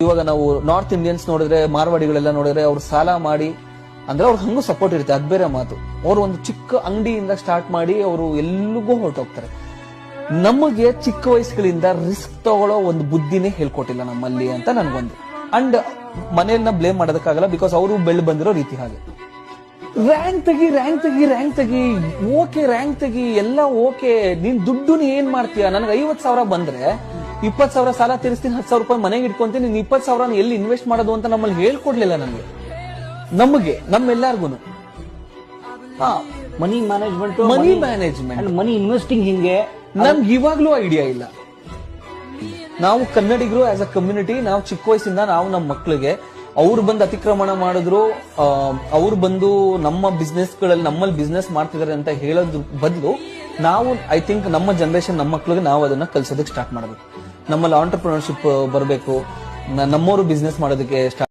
ಇವಾಗ ನಾವು north Indians ನೋಡಿದ್ರೆ, ಮಾರ್ವಾಡಿಗಳೆಲ್ಲ ನೋಡಿದ್ರೆ ಅವ್ರು ಸಾಲ ಮಾಡಿ ಅಂದ್ರೆ ಅವ್ರಿಗೆ ಹಂಗೂ ಸಪೋರ್ಟ್ ಇರುತ್ತೆ, ಅದ್ ಬೇರೆ ಮಾತು. ಅವ್ರು ಒಂದು ಚಿಕ್ಕ ಅಂಗಡಿಯಿಂದ ಸ್ಟಾರ್ಟ್ ಮಾಡಿ ಅವರು ಎಲ್ಲಿಗೂ ಹೊರಟೋಗ್ತಾರೆ. ನಮಗೆ ಚಿಕ್ಕ ವಯಸ್ಸುಗಳಿಂದ ರಿಸ್ಕ್ ತಗೊಳ್ಳೋ ಒಂದು ಬುದ್ಧಿನೇ ಹೇಳ್ಕೊಟ್ಟಿಲ್ಲ ನಮ್ಮಲ್ಲಿ ಅಂತ ನನ್ಗೊಂದು. ಅಂಡ್ ಮನೆಯನ್ನ ಬ್ಲೇಮ್ ಮಾಡೋದಕ್ಕಾಗಲ್ಲ, ಬಿಕಾಸ್ ಅವರು ಬೆಳ್ಳಿ ಬಂದಿರೋ ರೀತಿ ಹಾಗೆ. ರ್ಯಾಂಕ್ ತೆಗಿ, ಓಕೆ ರ್ಯಾಂಕ್ ತೆಗಿ, ಎಲ್ಲ ಓಕೆ. ನೀನ್ ದುಡ್ಡು ಏನ್ ಮಾಡ್ತೀಯ? ನನಗೆ 50,000 ಬಂದ್ರೆ 20,000 ಸಾಲ ತೀರಿಸ್ತೀನಿ, 10,000 ರೂಪಾಯಿ ಮನೆಗೆ ಇಟ್ಕೊಂತೀನಿ. ನೀನ್ 20,000 ಎಲ್ಲಿ ಇನ್ವೆಸ್ಟ್ ಮಾಡೋದು ಅಂತ ನಮ್ಮಲ್ಲಿ ಹೇಳ್ಕೊಡ್ಲಿಲ್ಲ ನಮಗೆ ನಮ್ಮೆಲ್ಲರಿಗೂ. ಮನಿ ಮ್ಯಾನೇಜ್ಮೆಂಟ್ ಮನಿ ಇನ್ವೆಸ್ಟಿಂಗ್ ಹಿಂಗೆ ನಮ್ಗೆ ಇವಾಗ್ಲೂ ಐಡಿಯಾ ಇಲ್ಲ. ನಾವು ಕನ್ನಡಿಗರು ಆಸ್ ಅ ಕಮ್ಯುನಿಟಿ, ನಾವು ಚಿಕ್ಕ ವಯಸ್ಸಿಂದ ನಾವು ನಮ್ಮ ಮಕ್ಳಿಗೆ ಅವ್ರು ಬಂದು ಅತಿಕ್ರಮಣ ಮಾಡಿದ್ರು, ಅವ್ರು ಬಂದು ನಮ್ಮ ಬಿಸ್ನೆಸ್ ಗಳಲ್ಲಿ ನಮ್ಮಲ್ಲಿ ಬಿಸ್ನೆಸ್ ಮಾಡ್ತಿದಾರೆ ಅಂತ ಹೇಳೋದ್ರ ಬದಲು ನಾವು ಐ ಥಿಂಕ್ ನಮ್ಮ ಜನರೇಷನ್, ನಮ್ಮ ಮಕ್ಳಿಗೆ ನಾವು ಅದನ್ನ ಕಲ್ಸೋದಕ್ಕೆ ಸ್ಟಾರ್ಟ್ ಮಾಡಬೇಕು. ನಮ್ಮಲ್ಲಿ ಆಂಟರ್ಪ್ರಿನರ್ಶಿಪ್ ಬರಬೇಕು, ನಮ್ಮವರು ಬಿಸ್ನೆಸ್ ಮಾಡೋದಕ್ಕೆ ಸ್ಟಾರ್ಟ್